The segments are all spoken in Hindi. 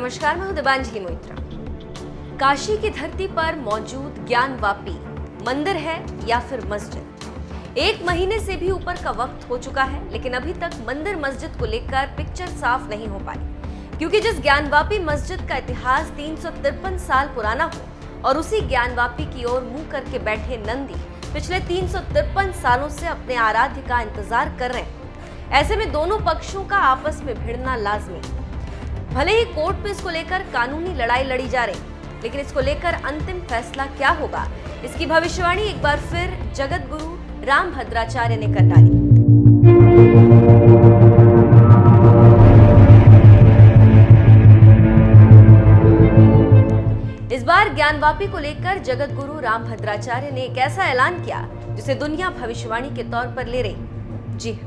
नमस्कार, मैं हूं दिबांजलि मोइत्रा। काशी की धरती पर मौजूद ज्ञानवापी मंदिर है या फिर मस्जिद? 1 महीने से भी ऊपर का वक्त हो चुका है, लेकिन अभी तक मंदिर मस्जिद को लेकर पिक्चर साफ नहीं हो पाई। क्योंकि जिस ज्ञानवापी मस्जिद का इतिहास 353 साल पुराना हो और उसी ज्ञानवापी की ओर मुंह करके बैठे नंदी पिछले 353 सालों से अपने आराध्य का इंतजार कर रहे हैं। ऐसे में दोनों पक्षों का आपस में भिड़ना लाजमी। भले ही कोर्ट में इसको लेकर कानूनी लड़ाई लड़ी जा रही, लेकिन इसको लेकर अंतिम फैसला क्या होगा, इसकी भविष्यवाणी एक बार फिर जगत गुरु रामभद्राचार्य ने कर डाली। इस बार ज्ञानवापी को लेकर जगत गुरु रामभद्राचार्य ने एक ऐसा ऐलान किया जिसे दुनिया भविष्यवाणी के तौर पर ले रही। जी,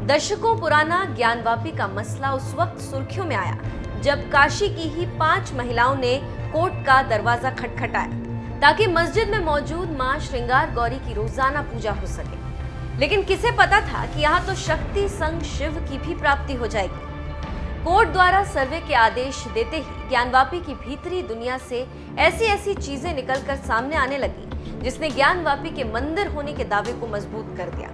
दशकों पुराना ज्ञानवापी का मसला उस वक्त सुर्खियों में आया जब काशी की ही 5 महिलाओं ने कोर्ट का दरवाजा खटखटाया ताकि मस्जिद में मौजूद मां श्रृंगार गौरी की रोजाना पूजा हो सके। लेकिन किसे पता था कि यहाँ तो शक्ति संग शिव की भी प्राप्ति हो जाएगी। कोर्ट द्वारा सर्वे के आदेश देते ही ज्ञानवापी की भीतरी दुनिया से ऐसी चीजें निकलकर सामने आने लगी जिसने ज्ञानवापी के मंदिर होने के दावे को मजबूत कर दिया।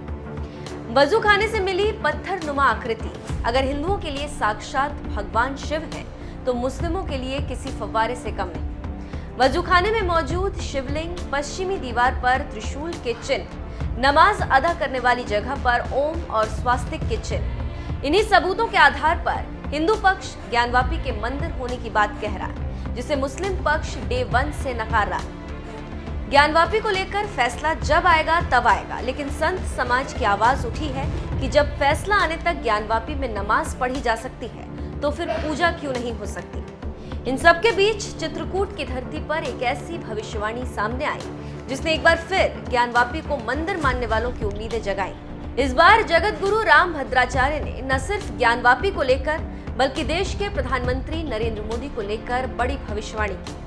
वजू खाने से मिली पत्थर नुमा आकृति अगर हिंदुओं के लिए साक्षात भगवान शिव है, तो मुस्लिमों के लिए किसी फव्वारे से कम नहीं। वजू खाने में मौजूद शिवलिंग, पश्चिमी दीवार पर त्रिशूल के चिन्ह, नमाज अदा करने वाली जगह पर ओम और स्वास्तिक के चिन्ह, इन्हीं सबूतों के आधार पर हिंदू पक्ष ज्ञानवापी के मंदिर होने की बात कह रहा है, जिसे मुस्लिम पक्ष डे 1 से नकार रहा है। ज्ञानवापी को लेकर फैसला जब आएगा तब आएगा, लेकिन संत समाज की आवाज उठी है कि जब फैसला आने तक ज्ञानवापी में नमाज पढ़ी जा सकती है, तो फिर पूजा क्यों नहीं हो सकती। इन सब के बीच चित्रकूट की धरती पर एक ऐसी भविष्यवाणी सामने आई जिसने एक बार फिर ज्ञानवापी को मंदिर मानने वालों की उम्मीदें जगाई। इस बार जगत गुरु रामभद्राचार्य ने न सिर्फ ज्ञानवापी को लेकर बल्कि देश के प्रधानमंत्री नरेंद्र मोदी को लेकर बड़ी भविष्यवाणी की।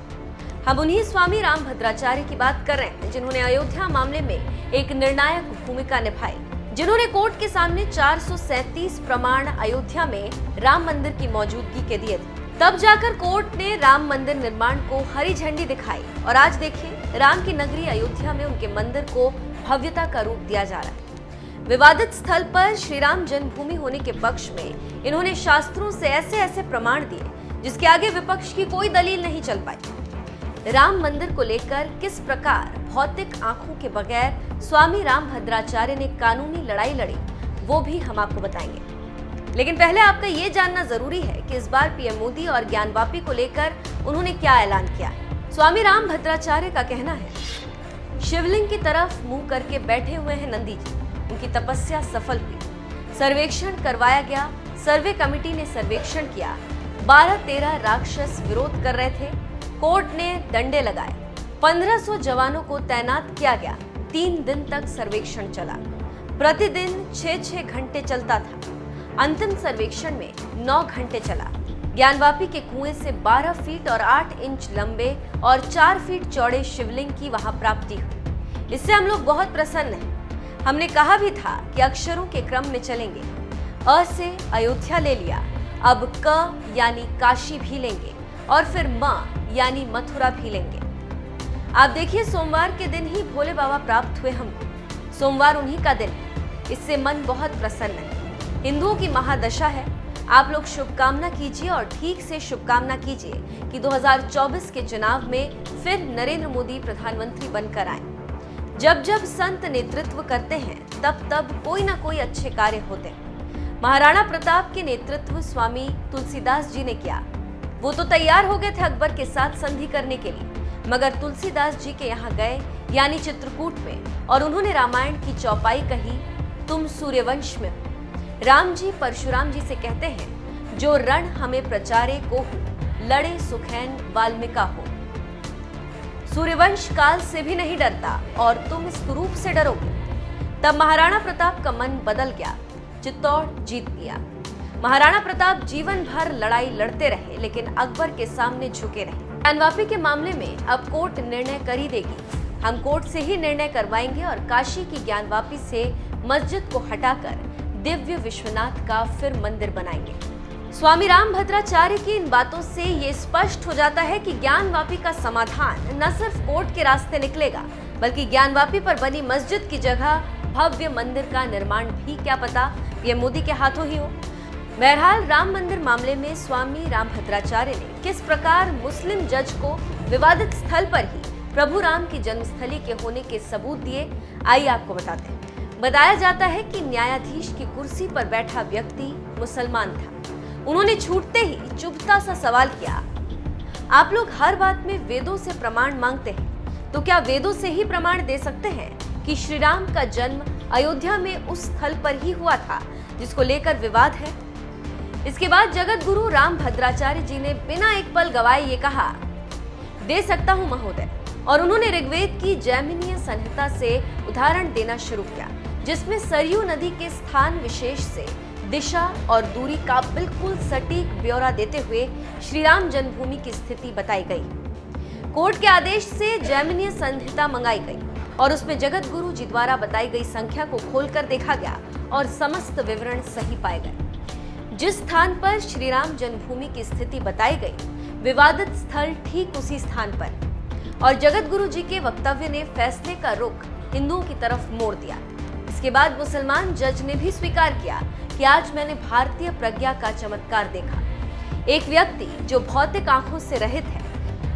हम उन्हीं स्वामी रामभद्राचार्य की बात कर रहे हैं जिन्होंने अयोध्या मामले में एक निर्णायक भूमिका निभाई, जिन्होंने कोर्ट के सामने 437 प्रमाण अयोध्या में राम मंदिर की मौजूदगी के दिए थे। तब जाकर कोर्ट ने राम मंदिर निर्माण को हरी झंडी दिखाई और आज देखिए राम की नगरी अयोध्या में उनके मंदिर को भव्यता का रूप दिया जा रहा है। विवादित स्थल पर श्री राम जन्मभूमि होने के पक्ष में इन्होंने शास्त्रों से ऐसे प्रमाण दिए जिसके आगे विपक्ष की कोई दलील नहीं चल पाई। राम मंदिर को लेकर किस प्रकार भौतिक आंखों के बगैर स्वामी रामभद्राचार्य ने कानूनी लड़ाई लड़ी, वो भी हम आपको बताएंगे। लेकिन पहले आपका ये जानना जरूरी है कि इस बार पीएम मोदी और ज्ञानवापी को लेकर उन्होंने क्या ऐलान किया है। स्वामी रामभद्राचार्य का कहना है, शिवलिंग की तरफ मुंह करके बैठे हुए हैं नंदी जी, उनकी तपस्या सफल हुई। सर्वेक्षण करवाया गया, सर्वे कमेटी ने सर्वेक्षण किया, 12-13 राक्षस विरोध कर रहे थे, कोर्ट ने डंडे लगाए, 1500 जवानों को तैनात किया गया। 3 दिन तक सर्वेक्षण चला, प्रतिदिन 6-6 घंटे चलता था। अंतिम सर्वेक्षण में 9 घंटे चला। ज्ञानवापी के कुएं से 12 फीट और 8 इंच लंबे और 4 फीट चौड़े शिवलिंग की वहां प्राप्ति हुई। इससे हम लोग बहुत प्रसन्न हैं। हमने कहा भी था कि अक्षरों के क्रम में चलेंगे। अ से अयोध्या ले लिया, अब क यानी काशी भी लेंगे और फिर म यानी मथुरा भी लेंगे। आप देखिए, सोमवार के दिन ही भोले बाबा प्राप्त हुए हमको। सोमवार उन्हीं का दिन है, इससे मन बहुत प्रसन्न है। हिंदुओं की महादशा है। आप लोग शुभकामना कीजिए और ठीक से शुभकामना कीजिए कि 2024 के चुनाव में फिर नरेंद्र मोदी प्रधानमंत्री बनकर आए। जब जब संत नेतृत्व करते हैं तब कोई ना कोई अच्छे कार्य होते हैं। महाराणा प्रताप के नेतृत्व स्वामी तुलसीदास जी ने किया। वो तो तैयार हो गए थे अकबर के साथ संधि करने के लिए, मगर तुलसीदास जी के यहाँ गए यानी चित्रकूट में, और उन्होंने रामायण की चौपाई कही, तुम सूर्यवंश में हो। राम जी परशुराम जी से कहते हैं, जो रण हमें प्रचारे को हो, लड़े सुखैन वाल्मीका हो। सूर्यवंश काल से भी नहीं डरता और तुम इस कुरूप से डरोगे। तब महाराणा प्रताप का मन बदल गया, चित्तौड़ जीत लिया। महाराणा प्रताप जीवन भर लड़ाई लड़ते रहे, लेकिन अकबर के सामने झुके रहे। ज्ञानवापी के मामले में अब कोर्ट निर्णय कर ही देगी। हम कोर्ट से ही निर्णय करवाएंगे और काशी की ज्ञानवापी से मस्जिद को हटाकर दिव्य विश्वनाथ का फिर मंदिर बनाएंगे। स्वामी रामभद्राचार्य की इन बातों से ये स्पष्ट हो जाता है कि ज्ञानवापी का समाधान न सिर्फ कोर्ट के रास्ते निकलेगा, बल्कि ज्ञानवापी पर बनी मस्जिद की जगह भव्य मंदिर का निर्माण भी क्या पता पीएम मोदी के हाथों ही हो। बहरहाल राम मंदिर मामले में स्वामी रामभद्राचार्य ने किस प्रकार मुस्लिम जज को विवादित स्थल पर ही प्रभु राम की जन्मस्थली के होने के सबूत दिए, आइए आपको बताते हैं। बताया जाता है कि न्यायाधीश की कुर्सी पर बैठा व्यक्ति मुसलमान था। उन्होंने छूटते ही चुभता सा सवाल किया, आप लोग हर बात में वेदों से प्रमाण मांगते हैं, तो क्या वेदों से ही प्रमाण दे सकते हैं कि श्री राम का जन्म अयोध्या में उस स्थल पर ही हुआ था जिसको लेकर विवाद है। इसके बाद जगत गुरु रामभद्राचार्य जी ने बिना एक पल गवाए ये कहा, दे सकता हूं महोदय, और उन्होंने ऋग्वेद की जैमिनीय संहिता से उदाहरण देना शुरू किया, जिसमें सरयू नदी के स्थान विशेष से दिशा और दूरी का बिल्कुल सटीक ब्यौरा देते हुए श्री राम जन्मभूमि की स्थिति बताई गई। कोर्ट के आदेश से जैमिनीय संहिता मंगाई गई और उसमें जगत गुरु जी द्वारा बताई गई संख्या को खोलकर देखा गया और समस्त विवरण सही पाए गए। जिस स्थान पर श्री राम जन्मभूमि की स्थिति बताई गई, विवादित स्थल ठीक उसी स्थान पर, और जगत गुरु जी के वक्तव्य ने फैसले का रुख हिंदुओं की तरफ मोड़ दिया। इसके बाद मुसलमान जज ने भी स्वीकार किया कि आज मैंने भारतीय प्रज्ञा का चमत्कार देखा। एक व्यक्ति जो भौतिक आंखों से रहित है,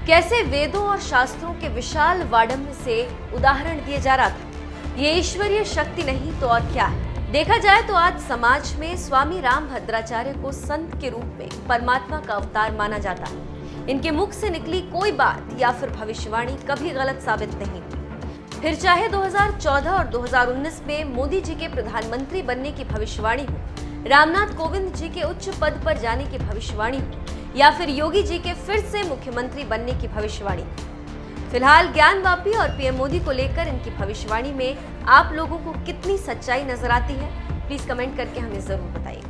कैसे वेदों और शास्त्रों के विशाल वाडम्य से उदाहरण दिए जा रहा था। ये ईश्वरीय शक्ति नहीं तो और क्या है। देखा जाए तो आज समाज में स्वामी रामभद्राचार्य को संत के रूप में परमात्मा का अवतार माना जाता है। इनके मुख से निकली कोई बात या फिर भविष्यवाणी कभी गलत साबित नहीं हुई। फिर चाहे 2014 और 2019 में मोदी जी के प्रधानमंत्री बनने की भविष्यवाणी हो, रामनाथ कोविंद जी के उच्च पद पर जाने की भविष्यवाणी हो, या फिर योगी जी के फिर से मुख्यमंत्री बनने की भविष्यवाणी। फिलहाल ज्ञानवापी और पीएम मोदी को लेकर इनकी भविष्यवाणी में आप लोगों को कितनी सच्चाई नजर आती है, प्लीज कमेंट करके हमें जरूर बताइए।